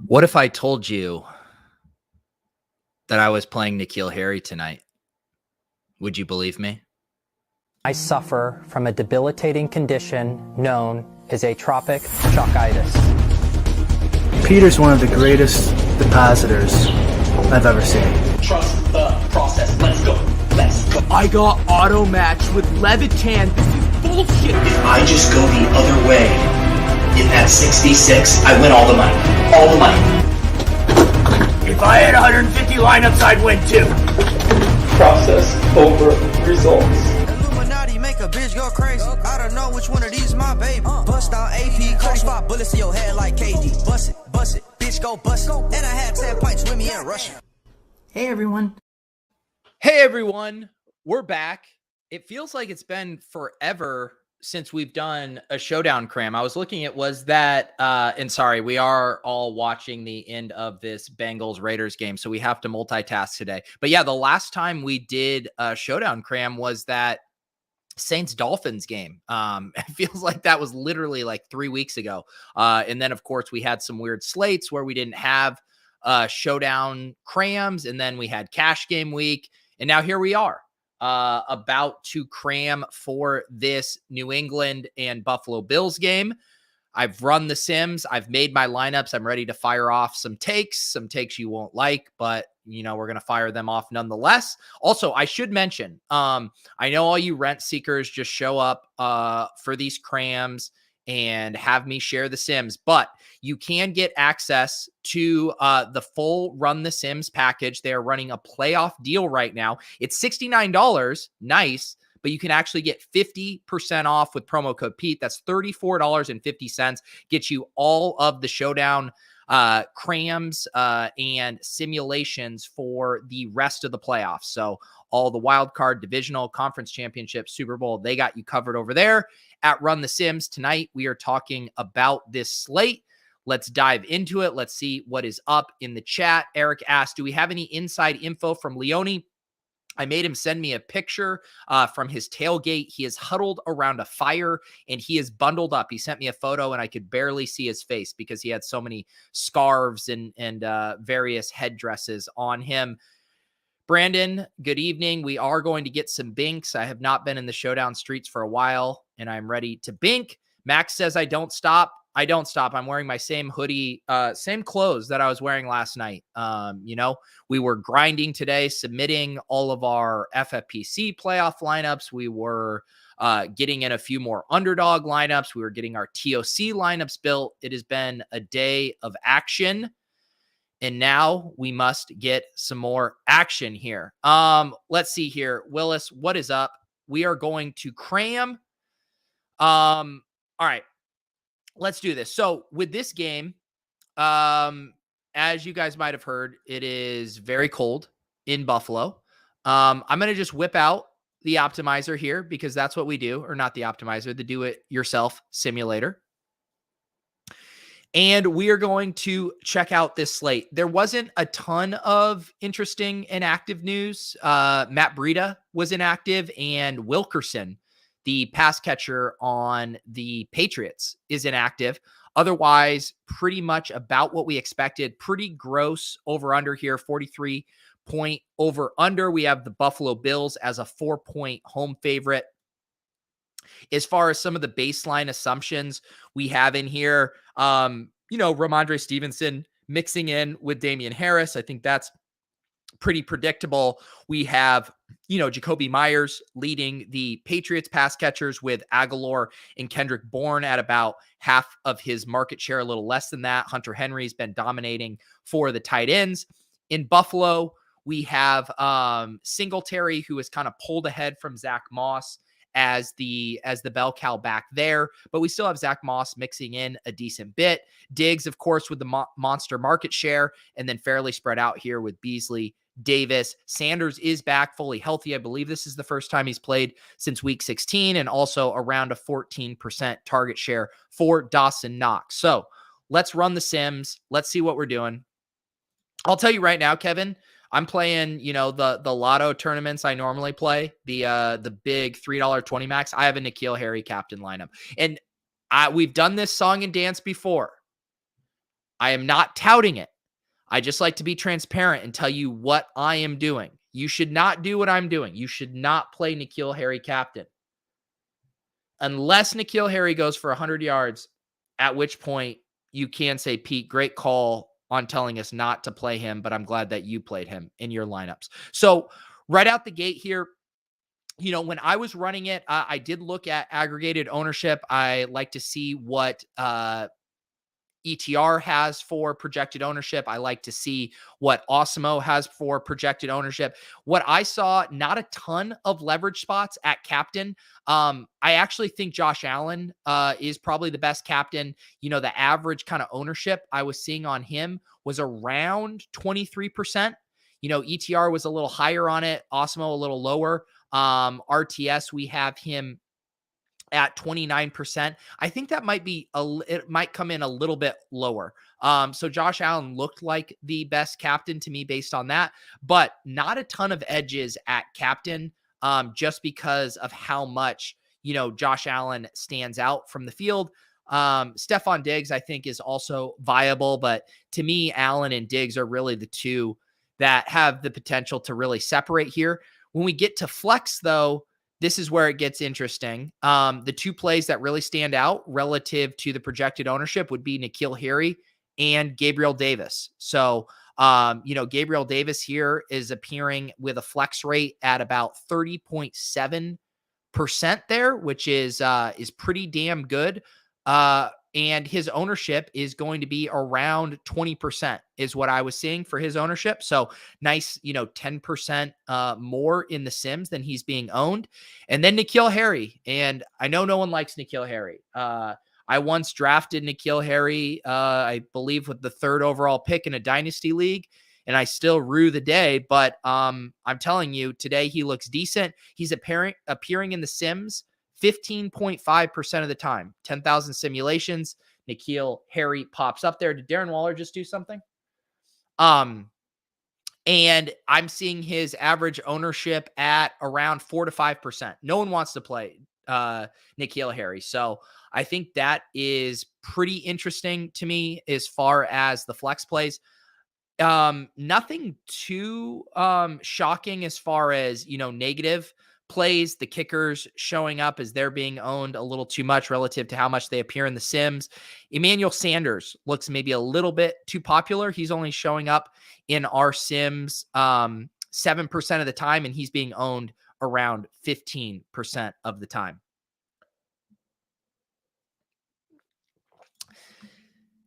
What if I told you that I was playing N'Keal Harry tonight? Would you believe me? I suffer from a debilitating condition known as atrophic chokitis. Peter's one of the greatest depositors I've ever seen. Trust the process. Let's go. Let's go. I got auto matched with Levitan. This is bullshit. If I just go the other way in that 66, I win all the money. All the money. If I had 150 lineups, I'd win too. Process over results. Illuminati make a bitch go crazy. I don't know which one of these my baby. Bust out AP, cold spot bullets in your head like KD. Bust it, bitch go bust it. And I had 10 pints with me in Russia. Hey everyone. Hey everyone, we're back. It feels like it's been forever since we've done a Showdown Cram. I was looking at and sorry, we are all watching the end of this Bengals Raiders game, so we have to multitask today. But yeah, the last time we did a Showdown Cram was that Saints Dolphins game. It feels like that was literally like 3 weeks ago. And then of course we had some weird slates where we didn't have Showdown Crams, and then we had Cash Game Week, and now here we are. About to cram for this New England and Buffalo Bills game. I've run the sims. I've made my lineups. I'm ready to fire off some takes you won't like, but we're going to fire them off nonetheless. Also, I should mention, I know all you rent seekers just show up for these crams and have me share the sims, but you can get access to the full Run the Sims package. They're running a playoff deal right now. It's $69. Nice. But you can actually get 50% off with promo code Pete. That's $34.50. Gets you all of the Showdown crams and simulations for the rest of the playoffs. So all the wild card, divisional, conference championship, Super Bowl, they got you covered over there at Run the Sims. Tonight, we are talking about this slate. Let's dive into it. Let's see what is up in the chat. Eric asked, do we have any inside info from Leone? I made him send me a picture from his tailgate. He is huddled around a fire and he is bundled up. He sent me a photo and I could barely see his face because he had so many scarves and various headdresses on him. Brandon, good evening. We are going to get some binks. I have not been in the Showdown streets for a while and I'm ready to bink. Max says, I don't stop. I'm wearing my same hoodie, same clothes that I was wearing last night. We were grinding today, submitting all of our FFPC playoff lineups. We were getting in a few more underdog lineups. We were getting our TOC lineups built. It has been a day of action. And now we must get some more action here. Let's see here. Willis, what is up? We are going to cram. All right. Let's do this. So with this game, as you guys might have heard, it is very cold in Buffalo. I'm going to just whip out the optimizer here because that's what we do, or not the optimizer, the do-it-yourself simulator. And we are going to check out this slate. There wasn't a ton of interesting inactive news. Matt Breida was inactive, and Wilkerson, the pass catcher on the Patriots, is inactive. Otherwise, pretty much about what we expected. Pretty gross over-under here, 43-point over-under. We have the Buffalo Bills as a 4-point home favorite. As far as some of the baseline assumptions we have in here, Ramondre Stevenson mixing in with Damian Harris. I think that's pretty predictable. We have, Jacoby Myers leading the Patriots pass catchers with Aguilar and Kendrick Bourne at about half of his market share, a little less than that. Hunter Henry's been dominating for the tight ends. In Buffalo, we have Singletary, who has kind of pulled ahead from Zach Moss as the bell cow back there, but we still have Zach Moss mixing in a decent bit. Diggs, of course, with the monster market share, and then fairly spread out here with Beasley, Davis. Sanders is back fully healthy. I believe this is the first time he's played since week 16, and also around a 14% target share for Dawson Knox. So let's run the sims. Let's see what we're doing. I'll tell you right now, Kevin, I'm playing, the lotto tournaments I normally play, the big $3 max. I have a N'Keal Harry captain lineup. And we've done this song and dance before. I am not touting it. I just like to be transparent and tell you what I am doing. You should not do what I'm doing. You should not play N'Keal Harry captain. Unless N'Keal Harry goes for 100 yards, at which point you can say, Pete, great call on telling us not to play him, but I'm glad that you played him in your lineups. So right out the gate here, when I was running it, I did look at aggregated ownership. I like to see what ETR has for projected ownership. I like to see what Awesemo has for projected ownership. What I saw, not a ton of leverage spots at captain. I actually think Josh Allen is probably the best captain. The average kind of ownership I was seeing on him was around 23%. ETR was a little higher on it. Awesemo a little lower. RTS, we have him at 29%. I think that might be it might come in a little bit lower. So Josh Allen looked like the best captain to me based on that, but not a ton of edges at captain, just because of how much, Josh Allen stands out from the field. Stephon Diggs, I think, is also viable, but to me, Allen and Diggs are really the two that have the potential to really separate here. When we get to flex, though, this is where it gets interesting. The two plays that really stand out relative to the projected ownership would be N'Keal Harry and Gabriel Davis. So, Gabriel Davis here is appearing with a flex rate at about 30.7% there, which is pretty damn good. And his ownership is going to be around 20% is what I was seeing for his ownership. So nice, 10% more in the Sims than he's being owned. And then N'Keal Harry. And I know no one likes N'Keal Harry. I once drafted N'Keal Harry, I believe with the 3rd overall pick in a dynasty league, and I still rue the day, but I'm telling you, today he looks decent. He's appearing in the Sims 15.5% of the time. 10,000 simulations, N'Keal Harry pops up there. Did Darren Waller just do something? And I'm seeing his average ownership at around 4 to 5%. No one wants to play N'Keal Harry. So I think that is pretty interesting to me as far as the flex plays. Nothing too shocking as far as, negative plays, the kickers showing up as they're being owned a little too much relative to how much they appear in the Sims. Emmanuel Sanders looks maybe a little bit too popular. He's only showing up in our Sims 7% of the time, and he's being owned around 15% of the time.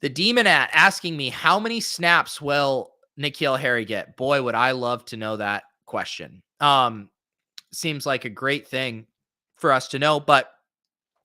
The Demon asking me, how many snaps will N'Keal Harry get? Boy, would I love to know that question. Seems like a great thing for us to know, but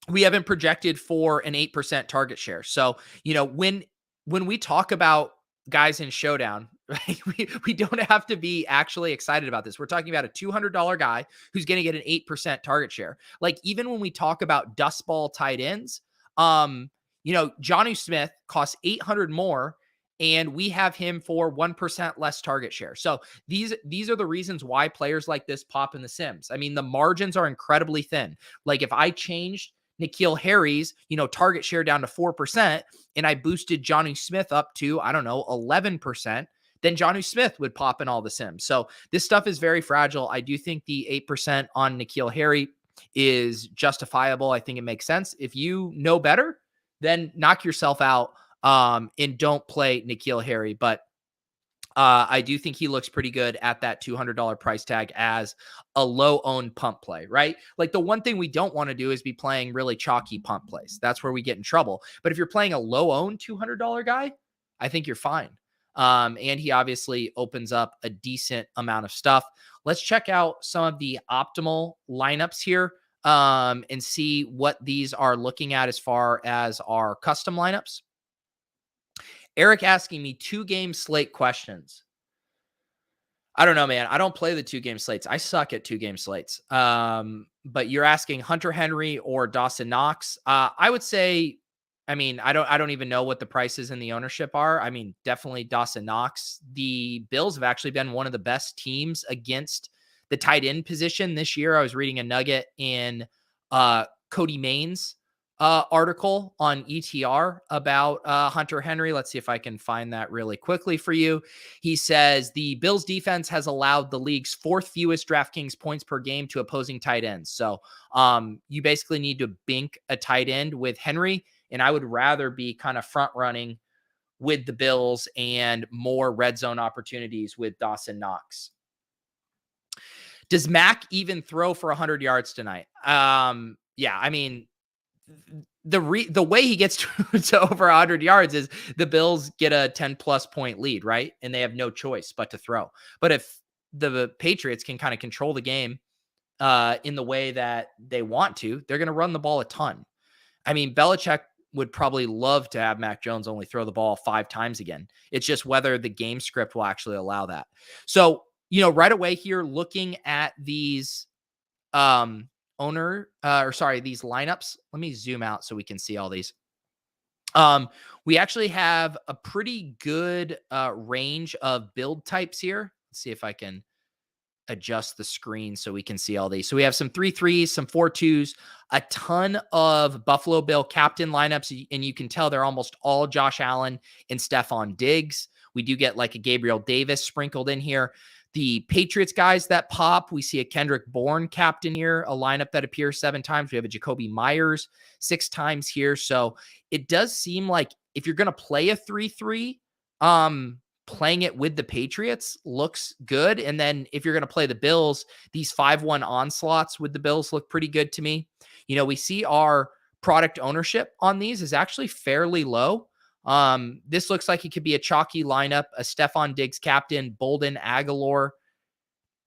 we haven't projected for an 8% target share. So, when we talk about guys in Showdown, right, we don't have to be actually excited about this. We're talking about a $200 guy who's going to get an 8% target share. Like, even when we talk about dust ball tight ends, Jonnu Smith costs $800 more, and we have him for 1% less target share. So these are the reasons why players like this pop in the Sims. I mean, the margins are incredibly thin. Like, if I changed N'Keal Harry's, target share down to 4%, and I boosted Jonnu Smith up to, 11%, then Jonnu Smith would pop in all the Sims. So this stuff is very fragile. I do think the 8% on N'Keal Harry is justifiable. I think it makes sense. If you know better, then knock yourself out and don't play N'Keal Harry. But I do think he looks pretty good at that $200 price tag as a low-owned pump play, right? Like, the one thing we don't want to do is be playing really chalky pump plays. That's where we get in trouble. But if you're playing a low-owned $200 guy, I think you're fine. And he obviously opens up a decent amount of stuff. Let's check out some of the optimal lineups here and see what these are looking at as far as our custom lineups. Eric asking me 2-game slate questions. I don't know, man. I don't play the 2-game slates. I suck at 2-game slates. But you're asking Hunter Henry or Dawson Knox. I would say, I don't even know what the prices and the ownership are. Definitely Dawson Knox. The Bills have actually been one of the best teams against the tight end position this year. I was reading a nugget in Cody Maines' article on ETR about Hunter Henry. Let's see if I can find that really quickly for you. He says the Bills defense has allowed the league's 4th fewest DraftKings points per game to opposing tight ends. So you basically need to bink a tight end with Henry, and I would rather be kind of front running with the Bills and more red zone opportunities with Dawson Knox. Does Mac even throw for 100 yards tonight? Yeah, I mean, the way he gets to over 100 yards is the Bills get a 10+ point lead, right? And they have no choice but to throw. But if the Patriots can kind of control the game in the way that they want to, they're going to run the ball a ton. I mean, Belichick would probably love to have Mac Jones only throw the ball 5 times again. It's just whether the game script will actually allow that. So, right away here, looking at these these lineups. Let me zoom out so we can see all these. We actually have a pretty good range of build types here. Let's see if I can adjust the screen so we can see all these. So we have some 3-3s, some 4-2s, a ton of Buffalo Bill captain lineups, and you can tell they're almost all Josh Allen and Stephon Diggs. We do get like a Gabriel Davis sprinkled in here. The Patriots guys that pop, we see a Kendrick Bourne captain here, a lineup that appears 7 times. We have a Jacoby Myers 6 times here. So it does seem like if you're going to play a 3-3, playing it with the Patriots looks good. And then if you're going to play the Bills, these 5-1 onslaughts with the Bills look pretty good to me. We see our product ownership on these is actually fairly low. This looks like it could be a chalky lineup, a Stephon Diggs captain, Bolden Aguilar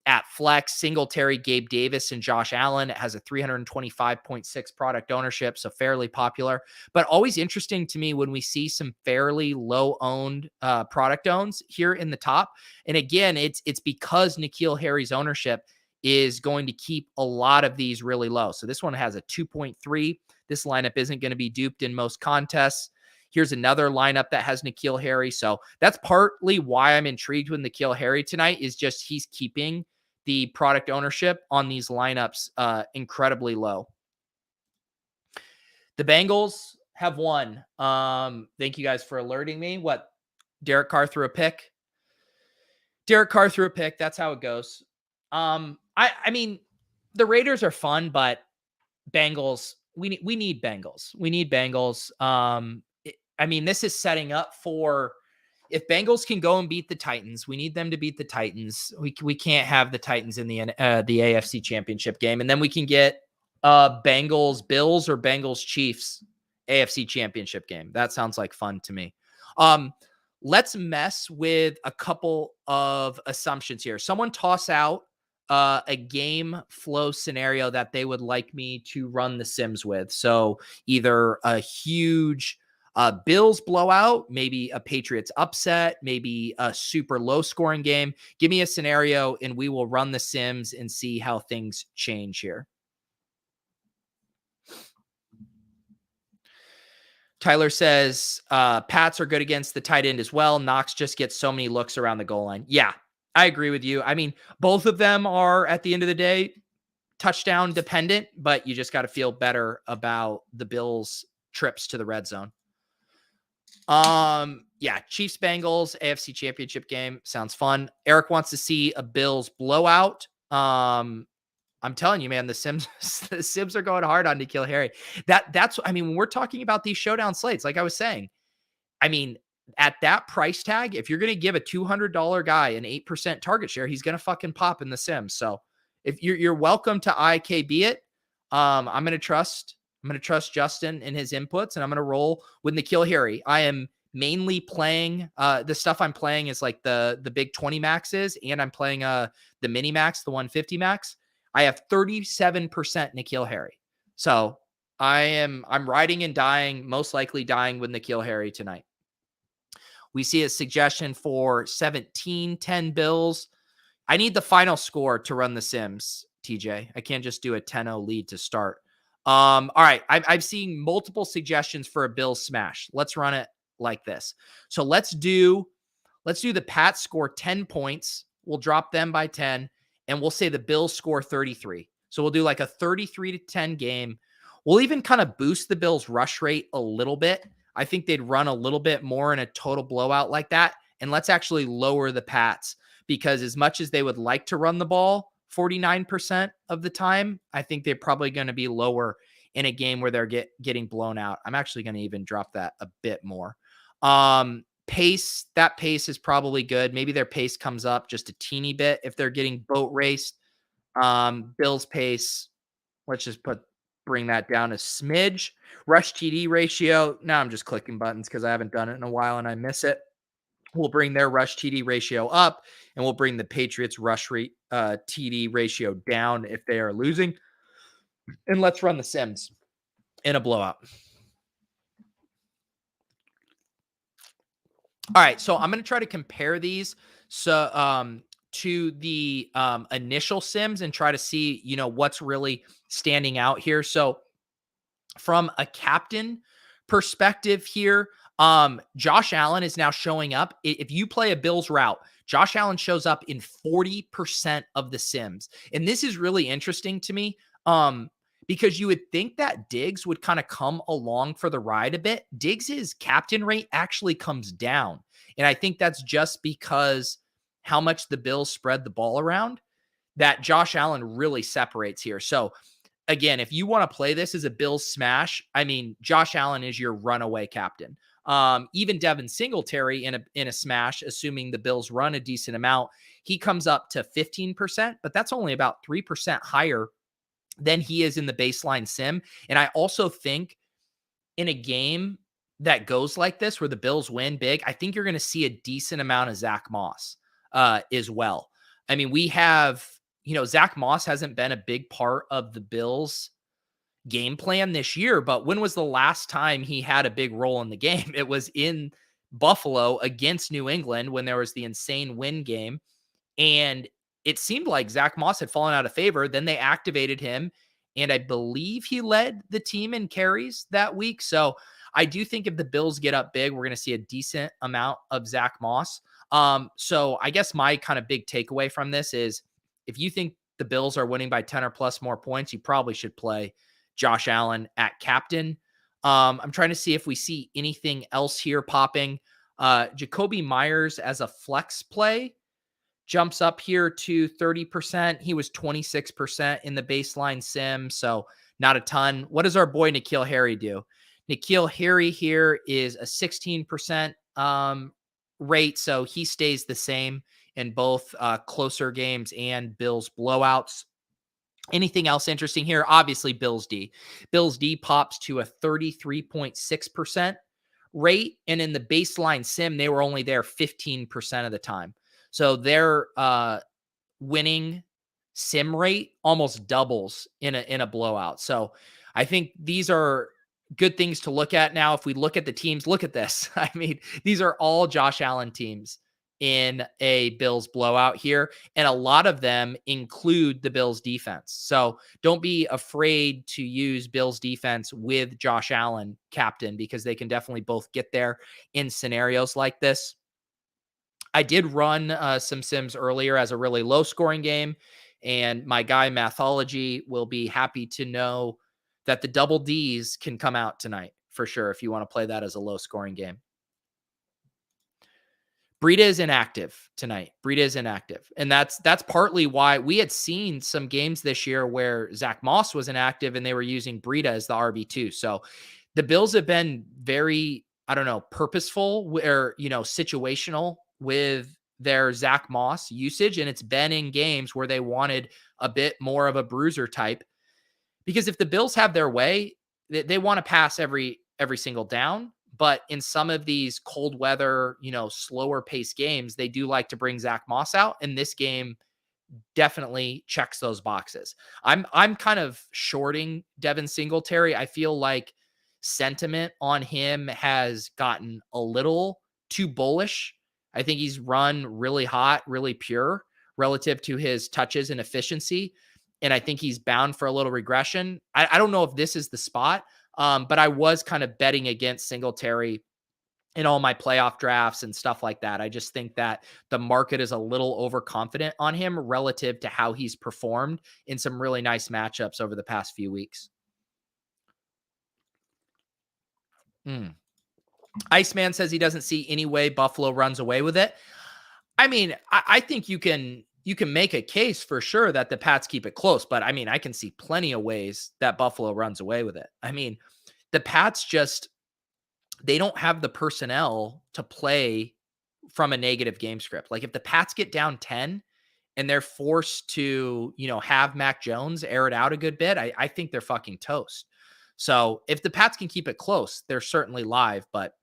at flex, Singletary, Gabe Davis, and Josh Allen. It has a 325.6 product ownership, so fairly popular, but always interesting to me when we see some fairly low owned product owns here in the top. And again, it's because N'Keal Harry's ownership is going to keep a lot of these really low. So this one has a 2.3. This lineup isn't going to be duped in most contests. Here's another lineup that has N'Keal Harry. So that's partly why I'm intrigued with N'Keal Harry tonight, is just he's keeping the product ownership on these lineups incredibly low. The Bengals have won. Thank you guys for alerting me. Derek Carr threw a pick? Derek Carr threw a pick. That's how it goes. I mean, the Raiders are fun, but Bengals, we need Bengals. We need Bengals. I mean, this is setting up for, if Bengals can go and beat the Titans, we need them to beat the Titans. We can't have the Titans in the AFC Championship game, and then we can get Bengals Bills or Bengals Chiefs AFC Championship game. That sounds like fun to me. Let's mess with a couple of assumptions here. Someone toss out a game flow scenario that they would like me to run the Sims with. So either a huge Bills blowout, maybe a Patriots upset, maybe a super low scoring game. Give me a scenario and we will run the Sims and see how things change here. Tyler says, Pats are good against the tight end as well. Knox just gets so many looks around the goal line. Yeah, I agree with you. I mean, both of them are, at the end of the day, touchdown dependent, but you just got to feel better about the Bills' trips to the red zone. Yeah, Chiefs Bengals AFC Championship game sounds fun. Eric wants to see a Bills blowout. I'm telling you, man, the Sims are going hard on N'Keal Harry. That's I mean, when we're talking about these showdown slates, like I was saying, I mean, at that price tag, if you're going to give a $200 guy an 8% target share, he's going to fucking pop in the Sims. So if you're welcome to IKB it, I'm going to trust Justin and his inputs, and I'm going to roll with N'Keal Harry. I am mainly playing the stuff I'm playing is like the big 20 maxes, and I'm playing the mini max, the 150 max. I have 37% N'Keal Harry. So I'm riding and dying, most likely dying with N'Keal Harry tonight. We see a suggestion for 17-10 Bills. I need the final score to run the Sims, TJ. I can't just do a 10-0 lead to start. All right. I've seen multiple suggestions for a Bills smash. Let's run it like this. So let's do the Pats score 10 points. We'll drop them by 10, and we'll say the Bills score 33. So we'll do like a 33-10 game. We'll even kind of boost the Bills' rush rate a little bit. I think they'd run a little bit more in a total blowout like that. And let's actually lower the Pats, because as much as they would like to run the ball 49% of the time, I think they're probably going to be lower in a game where they're getting blown out. I'm actually going to even drop that a bit more. Pace, that pace is probably good. Maybe their pace comes up just a teeny bit if they're getting boat raced. Bills pace, let's just bring that down a smidge. Rush TD ratio. Now I'm just clicking buttons because I haven't done it in a while and I miss it. We'll bring their rush TD ratio up, and we'll bring the Patriots rush rate TD ratio down if they are losing. And let's run the Sims in a blowout. All right, so I'm going to try to compare these to the initial Sims and try to see, what's really standing out here. So from a captain perspective here, Josh Allen is now showing up. If you play a Bills route, Josh Allen shows up in 40% of the Sims. And this is really interesting to me because you would think that Diggs would kind of come along for the ride a bit. Diggs's captain rate actually comes down. And I think that's just because how much the Bills spread the ball around, that Josh Allen really separates here. So again, if you want to play this as a Bills smash, I mean, Josh Allen is your runaway captain. Even Devin Singletary in a smash, assuming the Bills run a decent amount, he comes up to 15%, but that's only about 3% higher than he is in the baseline sim. And I also think in a game that goes like this, where the Bills win big, I think you're going to see a decent amount of Zach Moss as well. I mean, we have, Zach Moss hasn't been a big part of the Bills game plan this year, but when was the last time he had a big role in the game? It was in Buffalo against New England when there was the insane win game. And it seemed like Zach Moss had fallen out of favor. Then they activated him, and I believe he led the team in carries that week. So I do think if the Bills get up big, we're going to see a decent amount of Zach Moss. So I guess my kind of big takeaway from this is, if you think the Bills are winning by 10 or plus more points, you probably should play Josh Allen at captain. I'm trying to see if we see anything else here popping. Jacoby Myers as a flex play jumps up here to 30%. He was 26% in the baseline sim, so not a ton. What does our boy N'Keal Harry do? N'Keal Harry here is a 16% rate, so he stays the same in both closer games and Bills blowouts. Anything else interesting here? Obviously, Bills D. Bills D pops to a 33.6% rate, and in the baseline sim, they were only there 15% of the time. So their winning sim rate almost doubles in a blowout. So I think these are good things to look at. Now, if we look at the teams, look at this. I mean, these are all Josh Allen teams in a Bills blowout here, and a lot of them include the Bills defense. So don't be afraid to use Bills defense with Josh Allen captain, because they can definitely both get there in scenarios like this. I did run some sims earlier as a really low scoring game, and my guy Mathology will be happy to know that the double Ds can come out tonight for sure if you want to play that as a low scoring game. Breida is inactive tonight. Breida is inactive. And that's partly why we had seen some games this year where Zach Moss was inactive and they were using Breida as the RB2. So the Bills have been very, purposeful or, situational with their Zach Moss usage. And it's been in games where they wanted a bit more of a bruiser type, because if the Bills have their way, they want to pass every single down. But in some of these cold weather, slower pace games, they do like to bring Zach Moss out. And this game definitely checks those boxes. I'm kind of shorting Devin Singletary. I feel like sentiment on him has gotten a little too bullish. I think he's run really hot, really pure relative to his touches and efficiency. And I think he's bound for a little regression. I don't know if this is the spot. But I was kind of betting against Singletary in all my playoff drafts and stuff like that. I just think that the market is a little overconfident on him relative to how he's performed in some really nice matchups over the past few weeks. Iceman says he doesn't see any way Buffalo runs away with it. I mean, I think you can make a case for sure that the Pats keep it close, but I mean, I can see plenty of ways that Buffalo runs away with it. I mean, the Pats they don't have the personnel to play from a negative game script. Like if the Pats get down 10 and they're forced to, have Mac Jones air it out a good bit, I think they're fucking toast. So if the Pats can keep it close, they're certainly live, but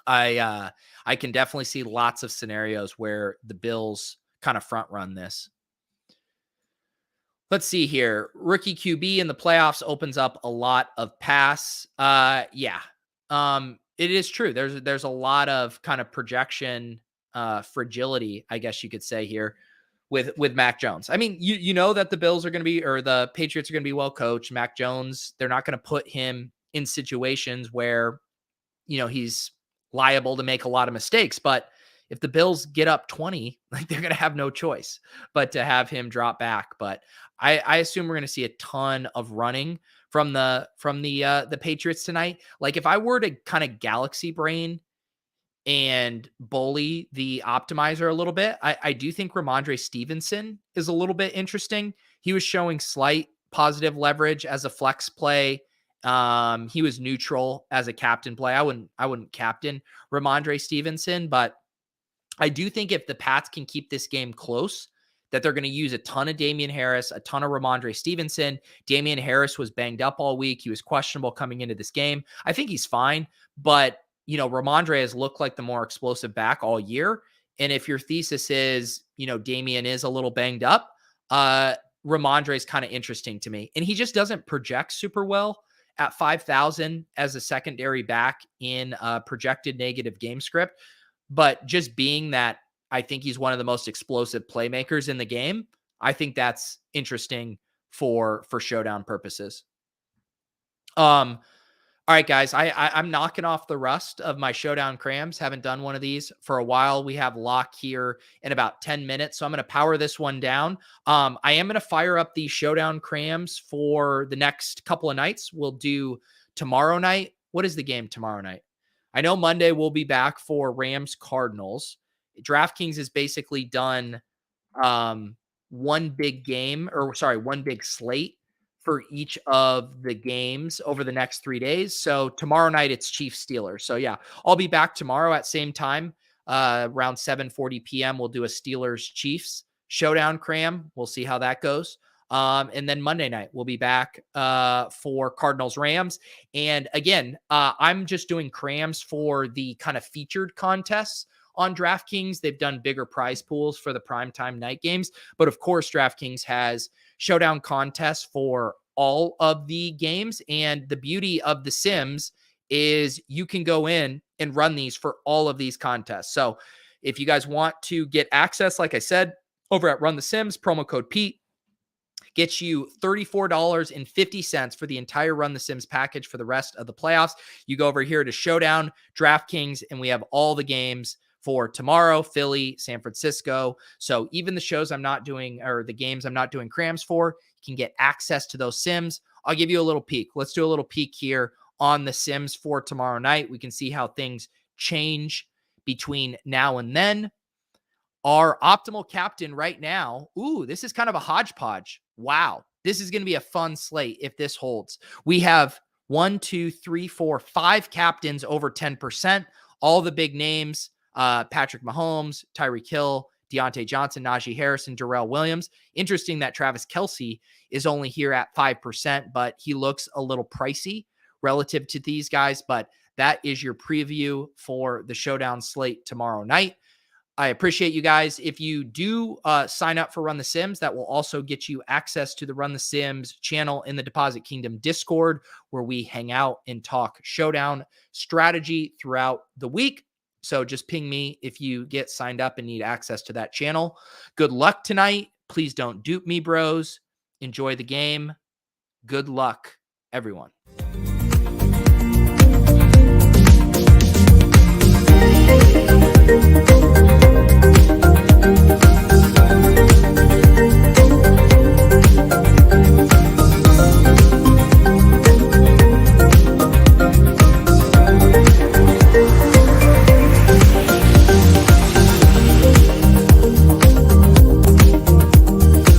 I can definitely see lots of scenarios where the Bills kind of front run this. Let's see here. Rookie QB in the playoffs opens up a lot of pass. Yeah. It is true. There's a lot of kind of projection fragility, I guess you could say here with Mac Jones. I mean, you know that the Bills are going to be, or the Patriots are going to be well coached. Mac Jones, they're not going to put him in situations where, he's liable to make a lot of mistakes. But if the Bills get up 20, like they're going to have no choice but to have him drop back. But I assume we're going to see a ton of running from the Patriots tonight. Like if I were to kind of galaxy brain and bully the optimizer a little bit, I do think Ramondre Stevenson is a little bit interesting. He was showing slight positive leverage as a flex play. He was neutral as a captain play. I wouldn't captain Ramondre Stevenson, but I do think if the Pats can keep this game close, that they're going to use a ton of Damian Harris, a ton of Ramondre Stevenson. Damian Harris was banged up all week. He was questionable coming into this game. I think he's fine, but Ramondre has looked like the more explosive back all year. And if your thesis is, Damian is a little banged up, Ramondre is kind of interesting to me. And he just doesn't project super well at 5,000 as a secondary back in a projected negative game script. But just being that I think he's one of the most explosive playmakers in the game, I think that's interesting for showdown purposes. All right, guys, I'm knocking off the rust of my Showdown Crams. Haven't done one of these for a while. We have lock here in about 10 minutes, so I'm going to power this one down. I am going to fire up the Showdown Crams for the next couple of nights. We'll do tomorrow night. What is the game tomorrow night? I know Monday we'll be back for Rams Cardinals. Draftkings has basically done one big slate for each of the games over the next 3 days. So tomorrow night it's Chiefs Steelers. So yeah, I'll be back tomorrow at same time, around 7:40 p.m. We'll do a Steelers Chiefs Showdown Cram. We'll see how that goes. And then Monday night we'll be back for Cardinals Rams. And again, I'm just doing crams for the kind of featured contests on DraftKings. They've done bigger prize pools for the primetime night games. But of course, DraftKings has showdown contests for all of the games. And the beauty of the Sims is you can go in and run these for all of these contests. So if you guys want to get access, like I said, over at Run the Sims, promo code Pete gets you $34.50 for the entire Run the Sims package for the rest of the playoffs. You go over here to Showdown, DraftKings, and we have all the games for tomorrow, Philly, San Francisco. So even the shows I'm not doing, or the games I'm not doing crams for, you can get access to those Sims. I'll give you a little peek. Let's do a little peek here on the Sims for tomorrow night. We can see how things change between now and then. Our optimal captain right now. Ooh, this is kind of a hodgepodge. Wow. This is going to be a fun slate if this holds. We have 5 captains over 10%. All the big names. Patrick Mahomes, Tyreek Hill, Deontay Johnson, Najee Harris, and Darrell Williams. Interesting that Travis Kelce is only here at 5%, but he looks a little pricey relative to these guys. But that is your preview for the Showdown slate tomorrow night. I appreciate you guys. If you do sign up for Run the Sims, that will also get you access to the Run the Sims channel in the Deposit Kingdom Discord, where we hang out and talk Showdown strategy throughout the week. So just ping me if you get signed up and need access to that channel. Good luck tonight. Please don't dupe me, bros. Enjoy the game. Good luck, everyone.